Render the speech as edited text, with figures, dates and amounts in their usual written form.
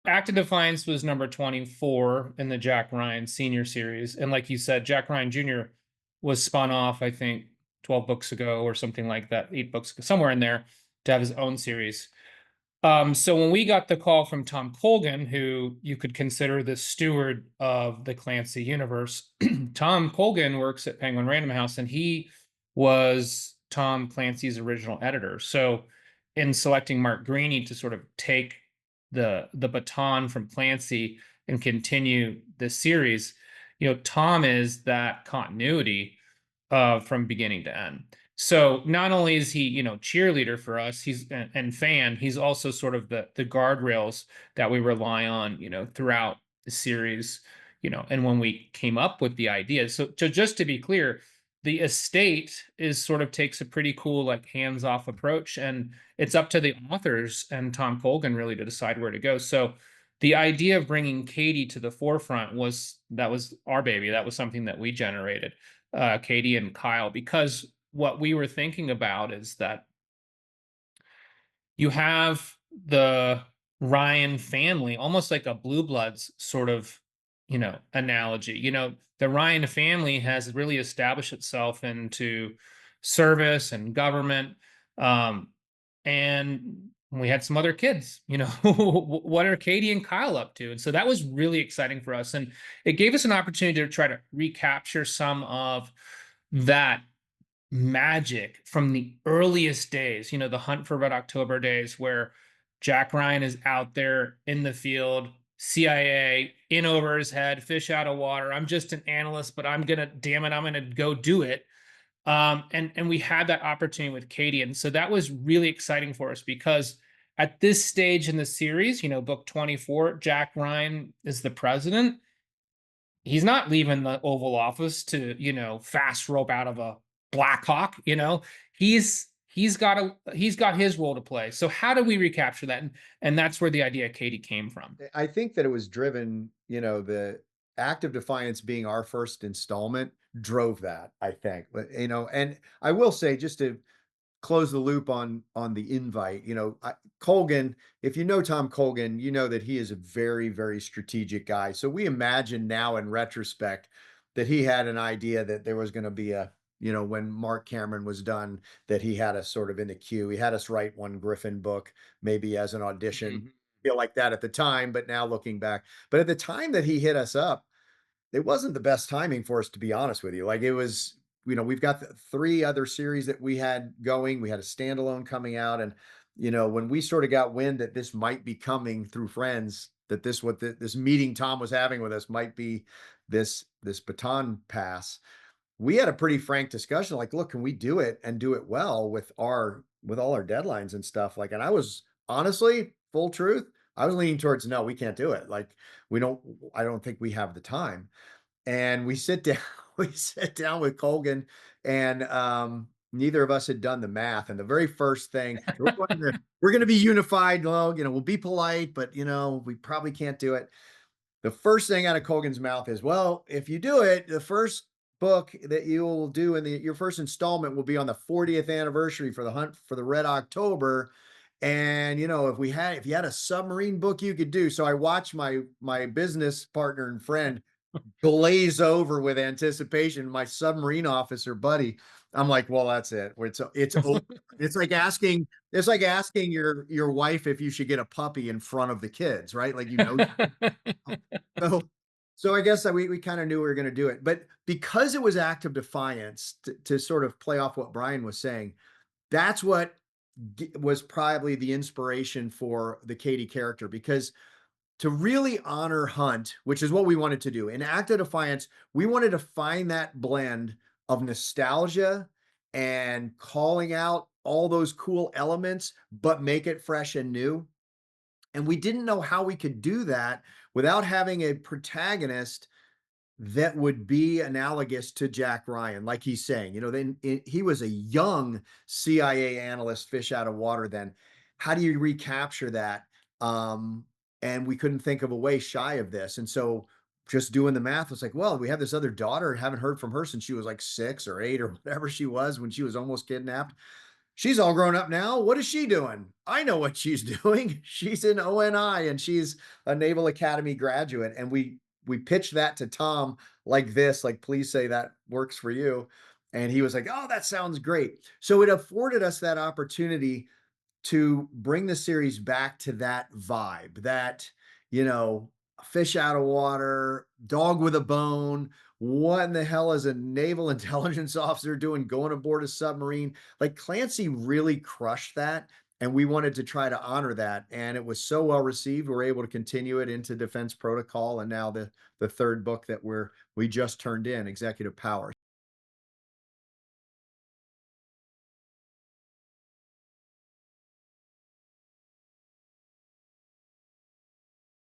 Act of Defiance was number 24 in the Jack Ryan senior series. And like you said, Jack Ryan Jr. was spun off, I think, 12 books ago or something like that, 8 books ago, somewhere in there, to have his own series. So when we got the call from Tom Colgan, who you could consider the steward of the Clancy universe, Tom Colgan works at Penguin Random House, and he was Tom Clancy's original editor. So in selecting Mark Greaney to sort of take the baton from Clancy and continue the series, Tom is that continuity from beginning to end. So not only is he, cheerleader for us, and fan, he's also sort of the guardrails that we rely on, throughout the series, and when we came up with the idea. So just to be clear, the estate is sort of takes a pretty cool like hands-off approach, and it's up to the authors and Tom Colgan really to decide where to go. So the idea of bringing Katie to the forefront was our baby. That was something that we generated, Katie and Kyle, because what we were thinking about is that you have the Ryan family, almost like a Blue Bloods sort of, analogy. The Ryan family has really established itself into service and government. Um, and we had some other kids, what are Katie and Kyle up to? And so that was really exciting for us. And it gave us an opportunity to try to recapture some of that magic from the earliest days, the Hunt for Red October days, where Jack Ryan is out there in the field, CIA in over his head, fish out of water. I'm just an analyst, but damn it, I'm gonna go do it. And we had that opportunity with Katie, and so that was really exciting for us because at this stage in the series, book 24, Jack Ryan is the president. He's not leaving the Oval Office to, fast rope out of a Black Hawk, he's got his role to play. So how do we recapture that? And that's where the idea of Katie came from. I think that it was driven, the Act of Defiance being our first installment drove that, I think. But, and I will say just to close the loop on the invite, Colgan, if you know Tom Colgan, you know that he is a very, very strategic guy. So we imagine now in retrospect that he had an idea that there was going to be when Mark Cameron was done, that he had us sort of in the queue. He had us write one Griffin book, maybe as an audition. Mhm. Feel like that at the time, but now looking back. But at the time that he hit us up, it wasn't the best timing for us, to be honest with you. Like it was, we've got the 3 other series that we had going. We had a standalone coming out, and when we sort of got wind that this might be coming through friends, that this meeting Tom was having with us might be this baton pass. We had a pretty frank discussion. Like, look, can we do it and do it well with all our deadlines and stuff? Like, and I was honestly, full truth, I was leaning towards no, we can't do it. Like, we don't. I don't think we have the time. And we sit down, we sit down with Colgan, and neither of us had done the math. And the very first thing, we're going to be unified. Well, we'll be polite, but we probably can't do it. The first thing out of Colgan's mouth is, well, if you do it, the first book that you'll do in your first installment will be on the 40th anniversary for the Hunt for the Red October. And if you had a submarine book you could do. So I watched my business partner and friend glaze over with anticipation. My submarine officer buddy, I'm like, well, that's it. It's over. It's like asking your wife if you should get a puppy in front of the kids, right? Like so so I guess that we kind of knew we were going to do it. But because it was Act of Defiance, to sort of play off what Brian was saying, that's what was probably the inspiration for the Katie character, because to really honor Hunt, which is what we wanted to do. In Act of Defiance, we wanted to find that blend of nostalgia and calling out all those cool elements, but make it fresh and new. And we didn't know how we could do that without having a protagonist that would be analogous to Jack Ryan, like he's saying. Then he was a young CIA analyst, fish out of water. Then, how do you recapture that? And we couldn't think of a way shy of this. And so, just doing the math was like, well, we have this other daughter. Haven't heard from her since she was like 6 or 8 or whatever she was when she was almost kidnapped. she's all grown up now. What is she doing? I know what she's doing. She's in ONI and she's a Naval Academy graduate. And we pitched that to Tom like this, like, please say that works for you. And he was like, oh, that sounds great. So it afforded us that opportunity to bring the series back to that vibe, that, you know, fish out of water, dog with a bone. What in the hell is a naval intelligence officer doing going aboard a submarine? Like Clancy really crushed that. And we wanted to try to honor that. And it was so well received. We're able to continue it into Defense Protocol. And now the third book that we just turned in, Executive Power.